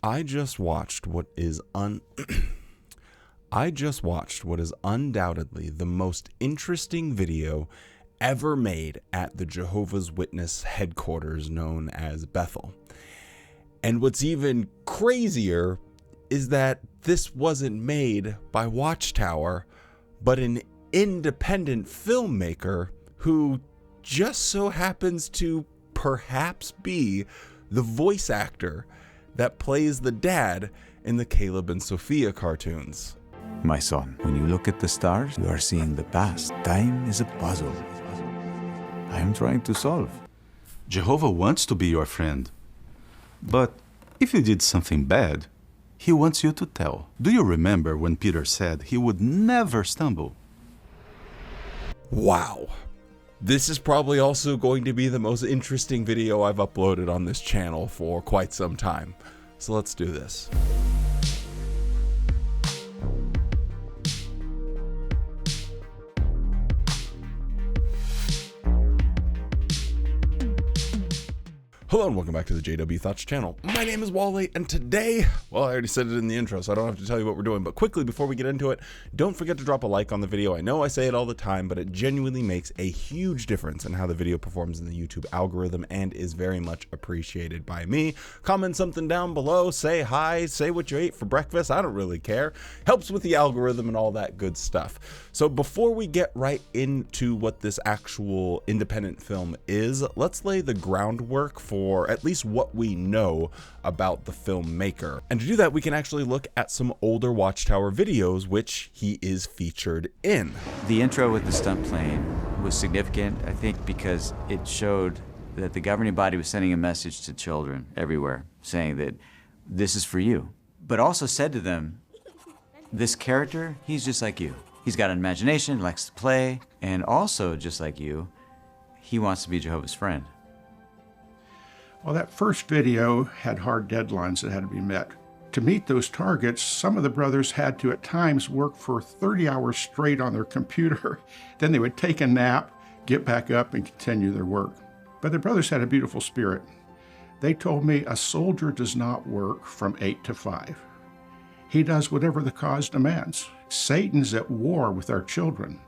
I just watched what is undoubtedly the most interesting video ever made at the Jehovah's Witness headquarters known as Bethel. And what's even crazier is that this wasn't made by Watchtower, but an independent filmmaker who just so happens to perhaps be the voice actor that plays the dad in the Caleb and Sophia cartoons. My son, when you look at the stars, you are seeing the past. Time is a puzzle I am trying to solve. Jehovah wants to be your friend. But if you did something bad, he wants you to tell. Do you remember when Peter said he would never stumble? Wow. This is probably also going to be the most interesting video I've uploaded on this channel for quite some time. So let's do this. Hello and welcome back to the JW Thoughts channel. My name is Wally, and today, well, I already said it in the intro, so I don't have to tell you what we're doing, but quickly before we get into it, don't forget to drop a like on the video. I know I say it all the time, but it genuinely makes a huge difference in how the video performs in the YouTube algorithm and is very much appreciated by me. Comment something down below, say hi, say what you ate for breakfast, I don't really care. Helps with the algorithm and all that good stuff. So before we get right into what this actual independent film is, let's lay the groundwork for at least what we know about the filmmaker. And to do that, we can actually look at some older Watchtower videos, which he is featured in. The intro with the stunt plane was significant, I think, because it showed that the governing body was sending a message to children everywhere, saying that this is for you. But also said to them, this character, he's just like you. He's got an imagination, likes to play, and also, just like you, he wants to be Jehovah's friend. Well, that first video had hard deadlines that had to be met. To meet those targets, some of the brothers had to at times work for 30 hours straight on their computer. Then they would take a nap, get back up, and continue their work. But the brothers had a beautiful spirit. They told me a soldier does not work from 8 to 5. He does whatever the cause demands. Satan's at war with our children.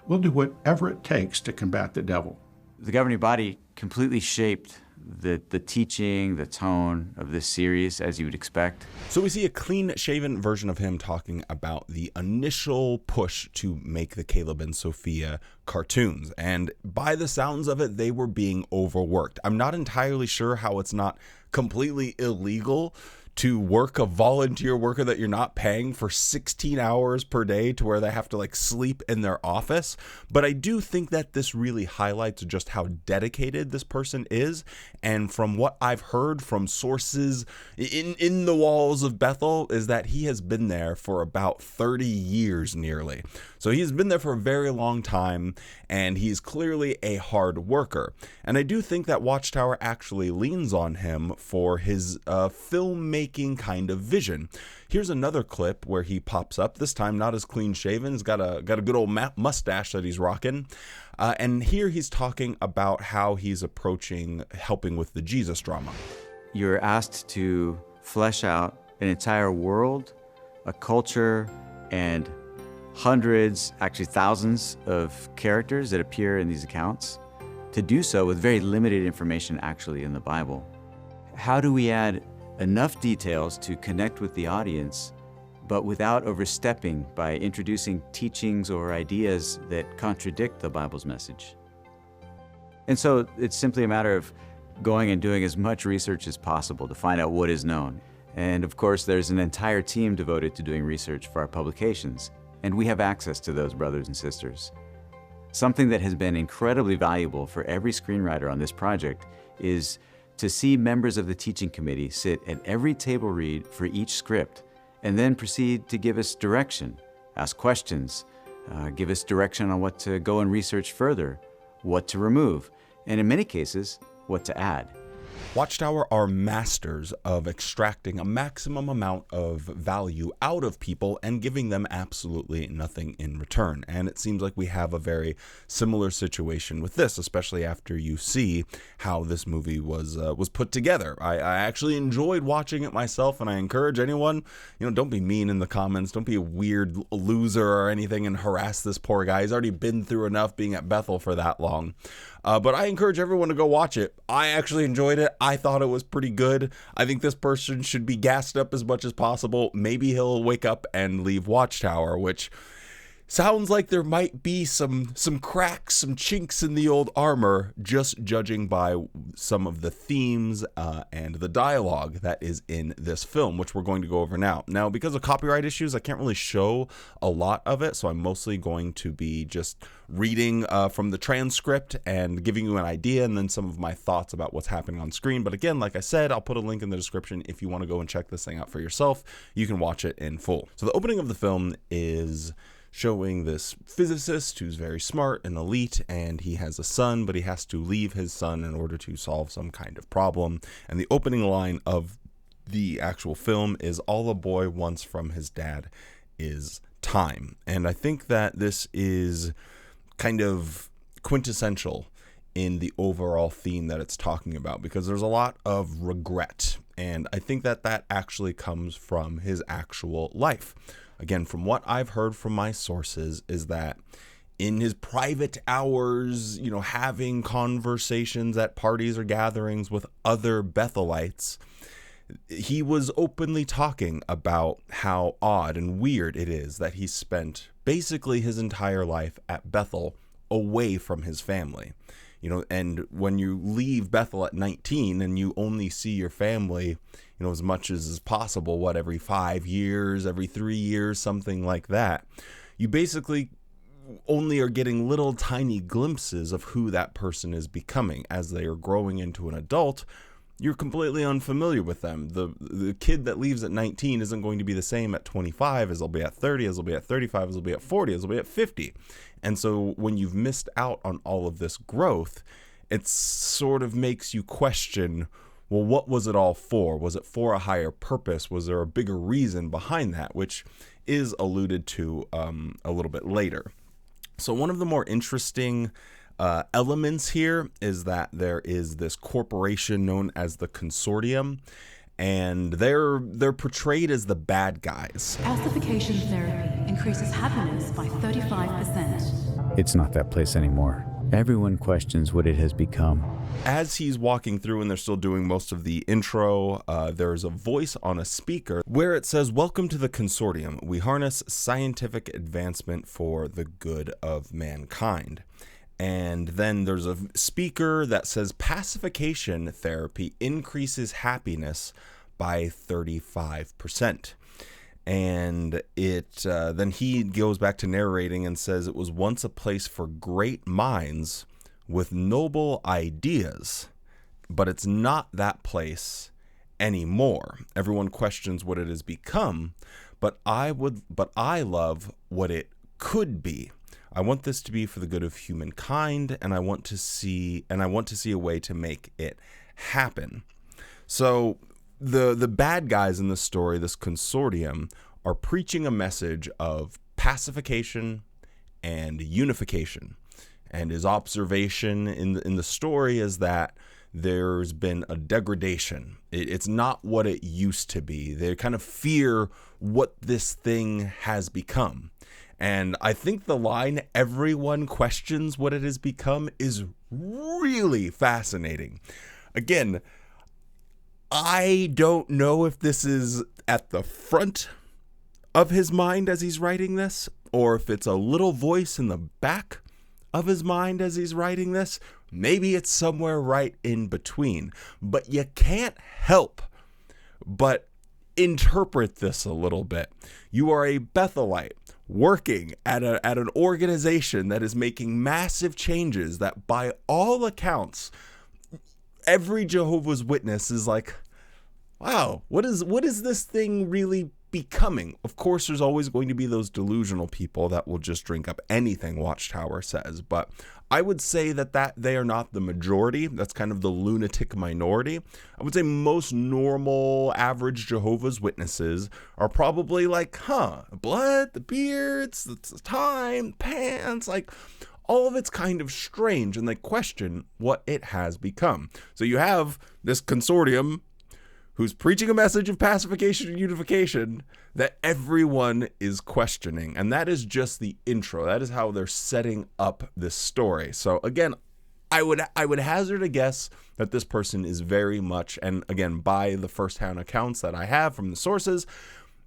We'll do whatever it takes to combat the devil. The governing body completely shaped the teaching, the tone of this series, as you would expect. So we see a clean-shaven version of him talking about the initial push to make the Caleb and Sophia cartoons. And by the sounds of it, they were being overworked. I'm not entirely sure how it's not completely illegal to work a volunteer worker that you're not paying for 16 hours per day to where they have to like sleep in their office. But I do think that this really highlights just how dedicated this person is. And from what I've heard from sources in the walls of Bethel is that he has been there for about 30 years nearly. So he's been there for a very long time, and he's clearly a hard worker. And I do think that Watchtower actually leans on him for his filmmaking kind of vision. Here's another clip where he pops up, this time not as clean shaven. He's got a good old mustache that he's rocking. And here he's talking about how he's approaching helping with the Jesus drama. You're asked to flesh out an entire world, a culture, and hundreds, actually thousands of characters that appear in these accounts, to do so with very limited information actually in the Bible. How do we add enough details to connect with the audience, but without overstepping by introducing teachings or ideas that contradict the Bible's message? And so it's simply a matter of going and doing as much research as possible to find out what is known. And of course, there's an entire team devoted to doing research for our publications, and we have access to those brothers and sisters. Something that has been incredibly valuable for every screenwriter on this project is to see members of the teaching committee sit at every table read for each script and then proceed to give us direction, ask questions, give us direction on what to go and research further, what to remove, and in many cases, what to add. Watchtower are masters of extracting a maximum amount of value out of people and giving them absolutely nothing in return. And it seems like we have a very similar situation with this, especially after you see how this movie was put together. I actually enjoyed watching it myself, and I encourage anyone, don't be mean in the comments, don't be a weird loser or anything and harass this poor guy. He's already been through enough being at Bethel for that long. But I encourage everyone to go watch it. I actually enjoyed it. I thought it was pretty good. I think this person should be gassed up as much as possible. Maybe he'll wake up and leave Watchtower, which sounds like there might be some cracks, some chinks in the old armor, just judging by some of the themes and the dialogue that is in this film, which we're going to go over now. Now, because of copyright issues, I can't really show a lot of it, so I'm mostly going to be just reading from the transcript and giving you an idea and then some of my thoughts about what's happening on screen. But again, like I said, I'll put a link in the description if you want to go and check this thing out for yourself. You can watch it in full. So the opening of the film is showing this physicist who's very smart and elite, and he has a son, but he has to leave his son in order to solve some kind of problem. And the opening line of the actual film is, "All a boy wants from his dad is time." And I think that this is kind of quintessential in the overall theme that it's talking about, because there's a lot of regret. And I think that that actually comes from his actual life. Again, from what I've heard from my sources, is that in his private hours, having conversations at parties or gatherings with other Bethelites, he was openly talking about how odd and weird it is that he spent basically his entire life at Bethel away from his family. And when you leave Bethel at 19 and you only see your family, as much as is possible, every 5 years, every 3 years, something like that, you basically only are getting little tiny glimpses of who that person is becoming. As they are growing into an adult, you're completely unfamiliar with them. The kid that leaves at 19 isn't going to be the same at 25 as they'll be at 30, as they'll be at 35, as they'll be at 40, as they'll be at 50. And so when you've missed out on all of this growth, it sort of makes you question, well, what was it all for? Was it for a higher purpose? Was there a bigger reason behind that, which is alluded to a little bit later. So one of the more interesting elements here is that there is this corporation known as the consortium, and they're portrayed as the bad guys. Calcification therapy increases happiness by 35%. It's not that place anymore. Everyone questions what it has become. As he's walking through and they're still doing most of the intro, there's a voice on a speaker where it says, "Welcome to the consortium. We harness scientific advancement for the good of mankind." And then there's a speaker that says pacification therapy increases happiness by 35%. And then he goes back to narrating and says, "It was once a place for great minds with noble ideas, but it's not that place anymore. Everyone questions what it has become, but I love what it could be. I want this to be for the good of humankind, and I want to see a way to make it happen." So the bad guys in this story, this consortium, are preaching a message of pacification and unification. And his observation in the story is that there's been a degradation. It's not what it used to be. They kind of fear what this thing has become. And I think the line, "everyone questions what it has become," is really fascinating. Again, I don't know if this is at the front of his mind as he's writing this, or if it's a little voice in the back of his mind as he's writing this. Maybe it's somewhere right in between. But you can't help but interpret this a little bit. You are a Bethelite working at an organization that is making massive changes that, by all accounts, every Jehovah's Witness is like, wow, what is this thing really becoming. Of course, there's always going to be those delusional people that will just drink up anything Watchtower says, but I would say that they are not the majority. That's kind of the lunatic minority. I would say most normal, average Jehovah's Witnesses are probably like, blood, the beards, the time, pants, like all of it's kind of strange, and they question what it has become. So you have this consortium who's preaching a message of pacification and unification that everyone is questioning. And that is just the intro. That is how they're setting up this story. So again, I would hazard a guess that this person is very much, and again, by the first-hand accounts that I have from the sources,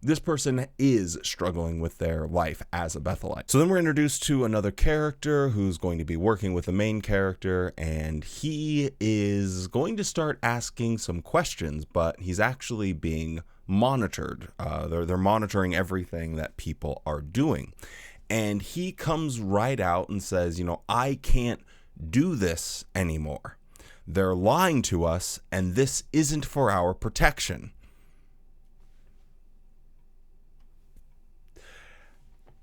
this person is struggling with their life as a Bethelite. So then we're introduced to another character who's going to be working with the main character, and he is going to start asking some questions, but he's actually being monitored. They're monitoring everything that people are doing. And he comes right out and says, I can't do this anymore. They're lying to us, and this isn't for our protection.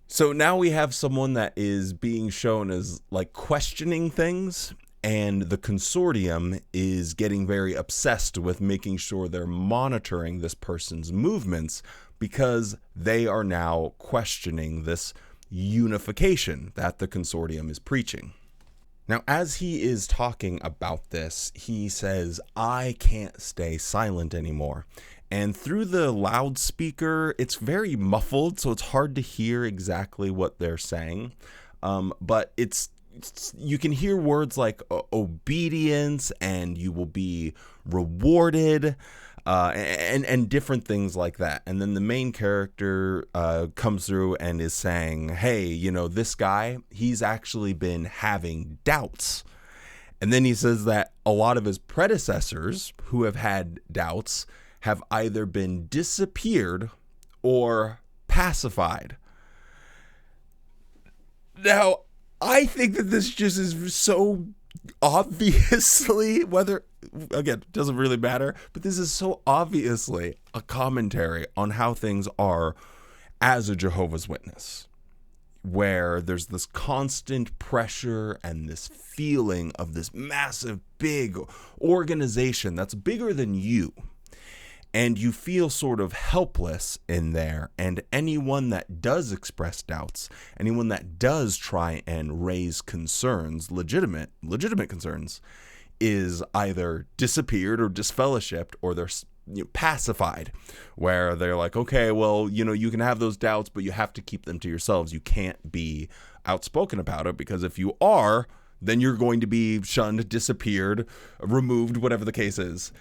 So now we have someone that is being shown as like questioning things, and the consortium is getting very obsessed with making sure they're monitoring this person's movements because they are now questioning this unification that the consortium is preaching. Now, as he is talking about this, he says, I can't stay silent anymore. And through the loudspeaker, it's very muffled, so it's hard to hear exactly what they're saying. But you can hear words like obedience, and you will be rewarded, and different things like that. And then the main character comes through and is saying, hey, this guy, he's actually been having doubts. And then he says that a lot of his predecessors who have had doubts have either been disappeared or pacified. Now, I think that this just is so obviously, again, it doesn't really matter, but this is so obviously a commentary on how things are as a Jehovah's Witness, where there's this constant pressure and this feeling of this massive, big organization that's bigger than you. And you feel sort of helpless in there. And anyone that does express doubts, anyone that does try and raise concerns, legitimate concerns, is either disappeared or disfellowshipped, or they're pacified, where they're like, okay, well, you can have those doubts, but you have to keep them to yourselves. You can't be outspoken about it, because if you are, then you're going to be shunned, disappeared, removed, whatever the case is.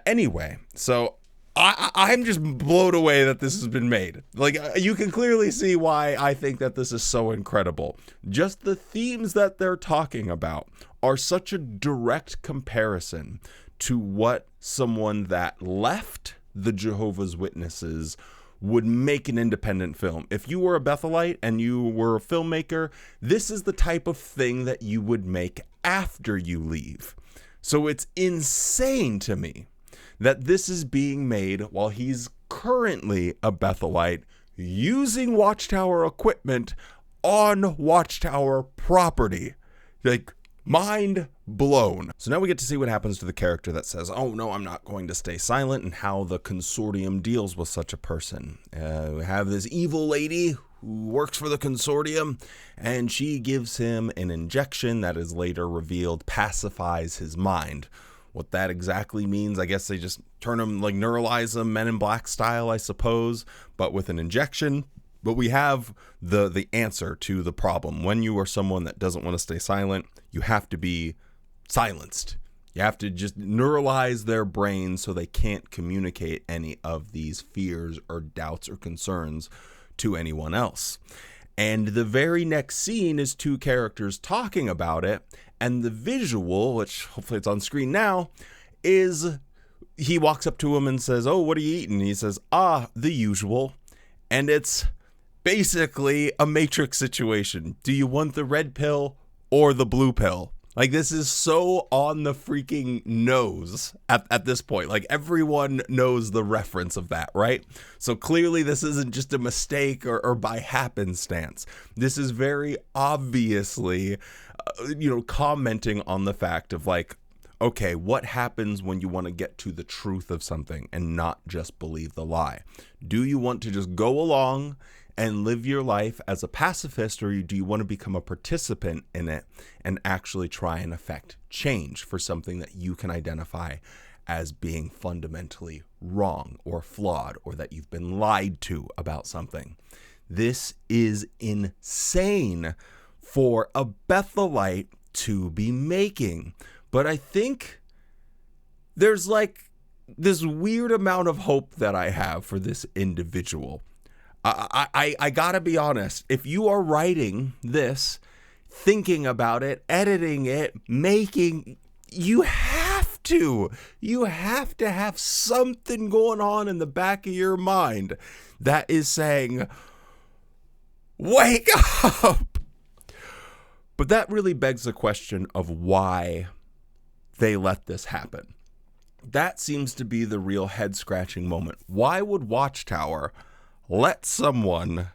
Anyway, so I'm just blown away that this has been made. Like, you can clearly see why I think that this is so incredible. Just the themes that they're talking about are such a direct comparison to what someone that left the Jehovah's Witnesses would make an independent film. If you were a Bethelite and you were a filmmaker, this is the type of thing that you would make after you leave. So it's insane to me that this is being made while he's currently a Bethelite using Watchtower equipment on Watchtower property. Like, mind blown. So now we get to see what happens to the character that says, oh no, I'm not going to stay silent, and how the consortium deals with such a person. We have this evil lady who works for the consortium, and she gives him an injection that is later revealed pacifies his mind. What that exactly means, I guess they just turn him, like neuralize him, Men in Black style, I suppose, but with an injection. But we have the answer to the problem. When you are someone that doesn't want to stay silent, you have to be silenced. You have to just neuralize their brains so they can't communicate any of these fears or doubts or concerns to anyone else. And the very next scene is two characters talking about it, and the visual, which hopefully it's on screen now, is he walks up to him and says, oh, what are you eating? And he says, the usual. And it's basically a Matrix situation. Do you want the red pill or the blue pill? Like, this is so on the freaking nose at this point. Like, everyone knows the reference of that, right? So clearly this isn't just a mistake or by happenstance. This is very obviously, commenting on the fact of like, okay, what happens when you want to get to the truth of something and not just believe the lie? Do you want to just go along and live your life as a pacifist, or do you want to become a participant in it and actually try and affect change for something that you can identify as being fundamentally wrong or flawed, or that you've been lied to about something? This is insane for a Bethelite to be making. But I think there's like this weird amount of hope that I have for this individual. I gotta be honest, if you are writing this, thinking about it, editing it, making, you have to have something going on in the back of your mind that is saying, wake up. But that really begs the question of why they let this happen. That seems to be the real head-scratching moment. Why would Watchtower let someone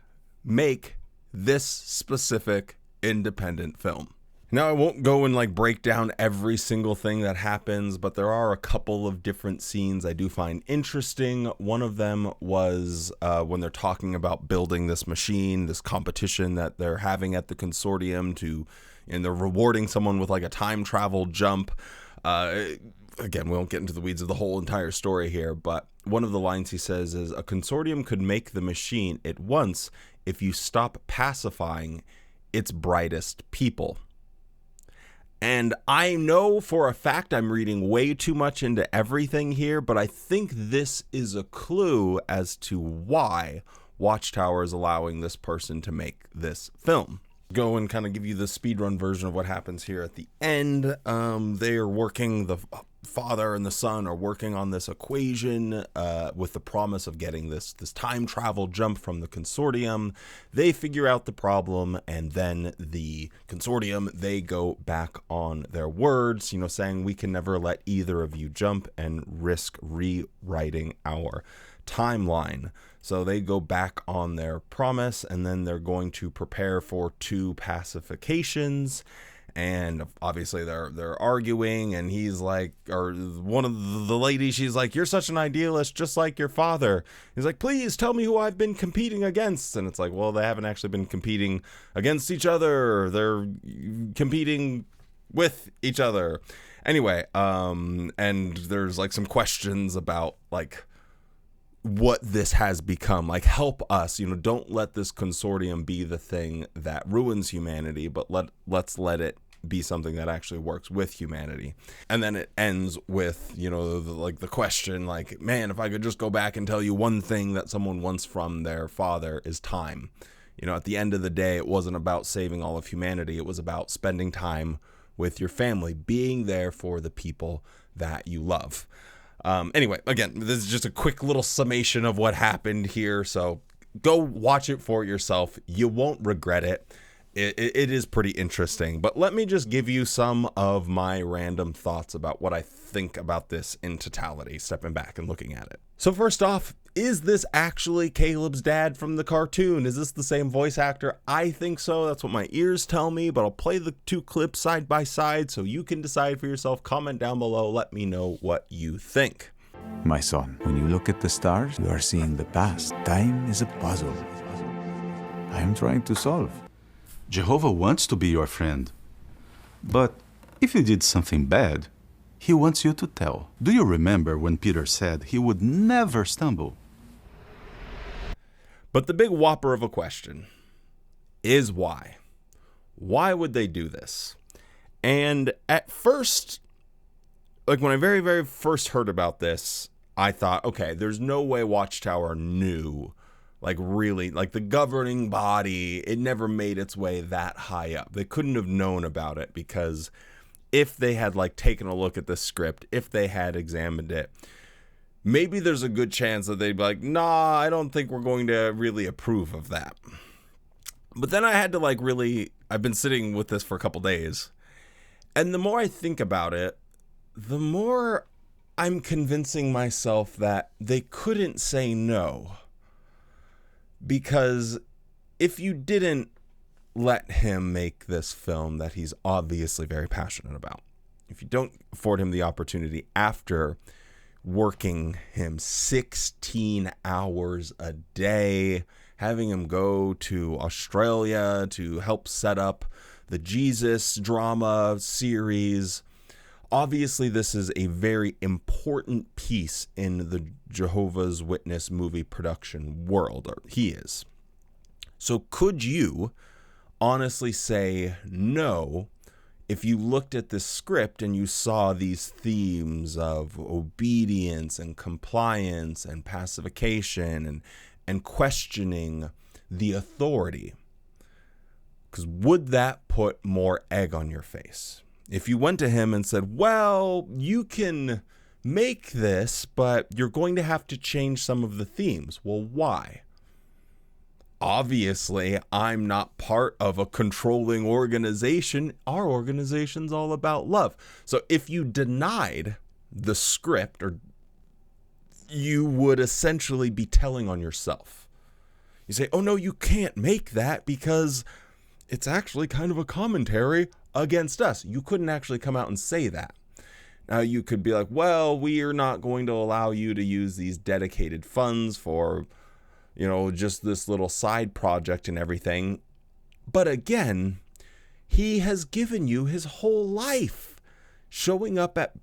make this specific independent film? Now, I won't go and like break down every single thing that happens, but there are a couple of different scenes I do find interesting. One of them was when they're talking about building this machine, this competition that they're having at the consortium and they're rewarding someone with like a time travel jump. Again, we won't get into the weeds of the whole entire story here, but one of the lines he says is, a consortium could make the machine at once if you stop pacifying its brightest people. And I know for a fact I'm reading way too much into everything here, but I think this is a clue as to why Watchtower is allowing this person to make this film. Go and kind of give you the speedrun version of what happens here at the end. They are working, the father and the son are working on this equation with the promise of getting this time travel jump from the consortium. They figure out the problem, and then the consortium, they go back on their words, saying we can never let either of you jump and risk rewriting our timeline. So they go back on their promise, and then they're going to prepare for 2 pacifications. And obviously they're arguing, and he's like, or one of the ladies, she's like, you're such an idealist, just like your father. He's like, please tell me who I've been competing against. And it's like, well, they haven't actually been competing against each other. They're competing with each other. Anyway, and there's like some questions about like what this has become. Like, help us, don't let this consortium be the thing that ruins humanity, but let's let it be something that actually works with humanity. And then it ends with, the question, like, man, if I could just go back and tell you one thing that someone wants from their father is time. At the end of the day, it wasn't about saving all of humanity. It was about spending time with your family, being there for the people that you love. Anyway, again, this is just a quick little summation of what happened here. So go watch it for yourself. You won't regret it. It is pretty interesting. But let me just give you some of my random thoughts about what I think about this in totality, stepping back and looking at it. So first off, is this actually Caleb's dad from the cartoon? Is this the same voice actor? I think so. That's what my ears tell me, but I'll play the 2 clips side by side so you can decide for yourself. Comment down below. Let me know what you think. My son, when you look at the stars, you are seeing the past. Time is a puzzle I am trying to solve. Jehovah wants to be your friend. But if you did something bad, he wants you to tell. Do you remember when Peter said he would never stumble? But the big whopper of a question is why? Why would they do this? And at first, like when I very, very first heard about this, I thought, okay, there's no way Watchtower knew, like really, like the governing body, it never made its way that high up. They couldn't have known about it, because if they had like taken a look at the script, if they had examined it, maybe there's a good chance that they'd be like, nah, I don't think we're going to really approve of that. But then I had to like really, I've been sitting with this for a couple days, And the more I think about it, the more I'm convincing myself that they couldn't say no. Because if you didn't let him make this film that he's obviously very passionate about, if you don't afford him the opportunity after working him 16 hours a day, having him go to Australia to help set up the Jesus drama series, obviously this is a very important piece in the Jehovah's Witness movie production world, or he is. So could you honestly say no if you looked at this script and you saw these themes of obedience and compliance and pacification and questioning the authority? Because would that put more egg on your face? If you went to him and said, well, you can make this, but you're going to have to change some of the themes. Well, why? Obviously, I'm not part of a controlling organization. Our organization's all about love. So if you denied the script, or you would essentially be telling on yourself. You say, oh no, you can't make that because it's actually kind of a commentary against us. You couldn't actually come out and say that. Now you could be like, well, we are not going to allow you to use these dedicated funds for, just this little side project and everything. But again, he has given you his whole life, showing up at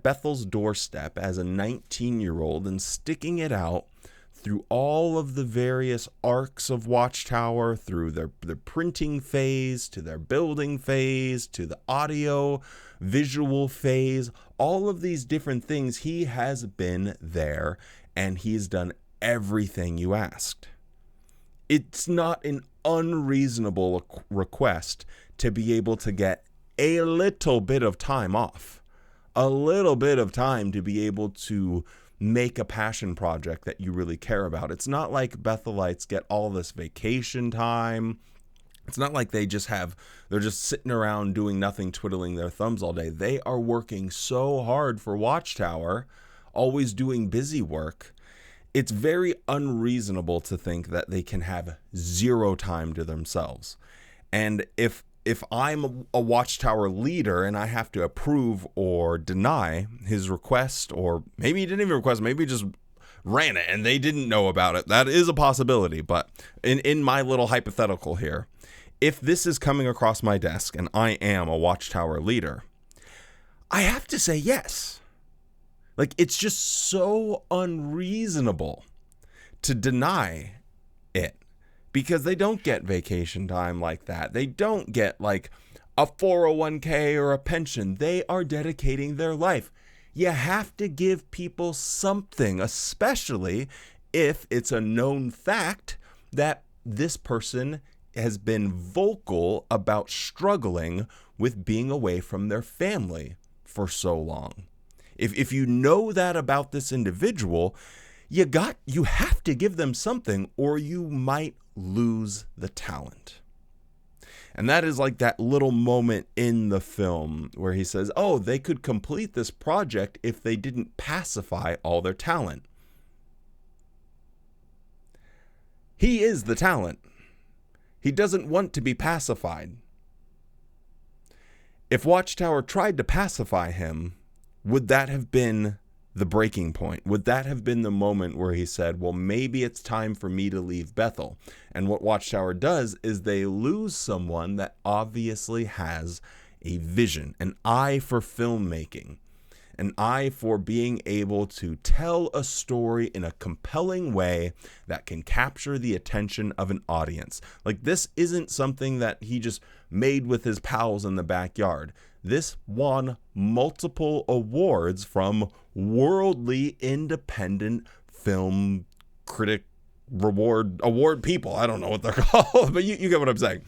Bethel's doorstep as a 19-year-old and sticking it out through all of the various arcs of Watchtower, through their printing phase, to their building phase, to the audio visual phase, all of these different things. He has been there and he's done everything you asked. It's not an unreasonable request to be able to get a little bit of time off, a little bit of time to be able to make a passion project that you really care about. It's not like Bethelites get all this vacation time. It's not like they're just sitting around doing nothing, twiddling their thumbs all day. They are working so hard for Watchtower, always doing busy work. It's very unreasonable to think that they can have zero time to themselves. And if I'm a Watchtower leader and I have to approve or deny his request, or maybe he didn't even request, maybe he just ran it and they didn't know about it. That is a possibility. But in my little hypothetical here, if this is coming across my desk and I am a Watchtower leader, I have to say yes. Like, it's just so unreasonable to deny it, because they don't get vacation time like that. They don't get like a 401k or a pension. They are dedicating their life. You have to give people something, especially if it's a known fact that this person has been vocal about struggling with being away from their family for so long. If you know that about this individual, you have to give them something, or you might lose the talent. And that is like that little moment in the film where he says, oh, they could complete this project if they didn't pacify all their talent. He is the talent. He doesn't want to be pacified. If Watchtower tried to pacify him, would that have been the breaking point? Would that have been the moment where he said, well, maybe it's time for me to leave Bethel? And what Watchtower does is they lose someone that obviously has a vision, an eye for filmmaking, an eye for being able to tell a story in a compelling way that can capture the attention of an audience. Like, this isn't something that he just made with his pals in the backyard. This won multiple awards from worldly independent film critic award people. I don't know what they're called, but you get what I'm saying.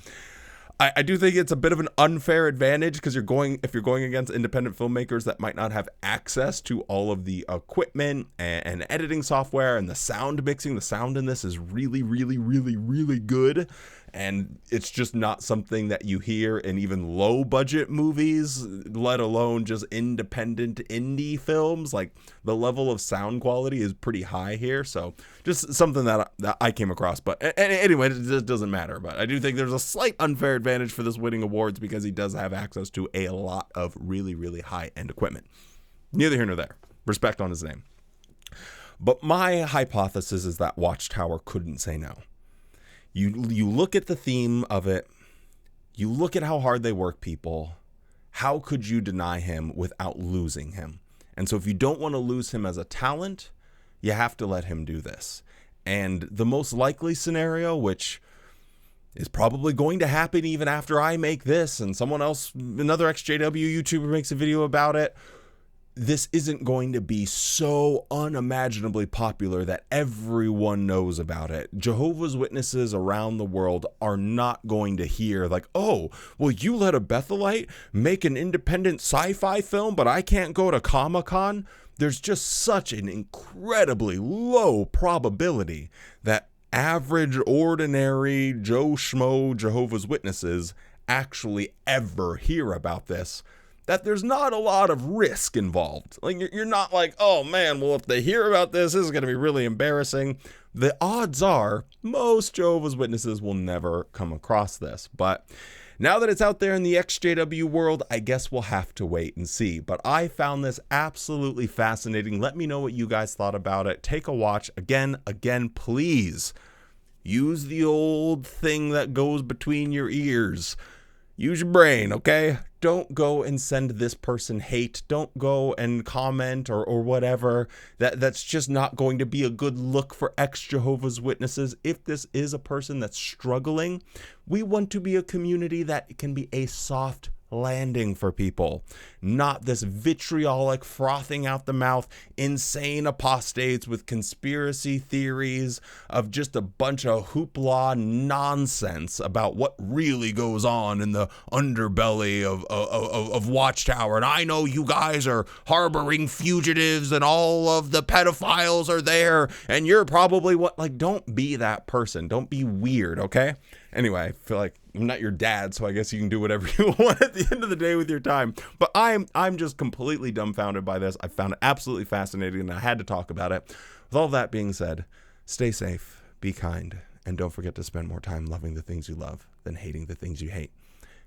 I do think it's a bit of an unfair advantage, because if you're going against independent filmmakers that might not have access to all of the equipment and editing software and the sound mixing. The sound in this is really, really, really, really good. And it's just not something that you hear in even low budget movies, let alone just independent indie films. Like, the level of sound quality is pretty high here. So just something that I came across. But anyway, it just doesn't matter. But I do think there's a slight unfair advantage for this winning awards because he does have access to a lot of really, really high end equipment. Neither here nor there. Respect on his name. But my hypothesis is that Watchtower couldn't say no. You look at the theme of it, you look at how hard they work people, how could you deny him without losing him? And so if you don't want to lose him as a talent, you have to let him do this. And the most likely scenario, which is probably going to happen even after I make this and someone else, another exjw YouTuber makes a video about it, this isn't going to be so unimaginably popular that everyone knows about it. Jehovah's Witnesses around the world are not going to hear like, oh, well, you let a Bethelite make an independent sci-fi film, but I can't go to Comic-Con. There's just such an incredibly low probability that average, ordinary Joe Schmo Jehovah's Witnesses actually ever hear about this, that there's not a lot of risk involved. Like, you're not like, oh man, well, if they hear about this is going to be really embarrassing. The odds are most Jehovah's Witnesses will never come across this. But now that it's out there in the exjw world, I guess we'll have to wait and see. But I found this absolutely fascinating. Let me know what you guys thought about it. Take a watch. Again, please use the old thing that goes between your ears. Use your brain, okay? Don't go and send this person hate. Don't go and comment or whatever. That's just not going to be a good look for ex-Jehovah's Witnesses. If this is a person that's struggling, we want to be a community that can be a soft landing for people, not this vitriolic, frothing out the mouth, insane apostates with conspiracy theories of just a bunch of hoopla nonsense about what really goes on in the underbelly of Watchtower. And I know you guys are harboring fugitives and all of the pedophiles are there and you're probably what, like, don't be that person. Don't be weird, okay? Anyway, I feel like I'm not your dad, so I guess you can do whatever you want at the end of the day with your time. But I'm just completely dumbfounded by this. I found it absolutely fascinating, and I had to talk about it. With all that being said, stay safe, be kind, and don't forget to spend more time loving the things you love than hating the things you hate.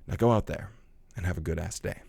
Now go out there and have a good-ass day.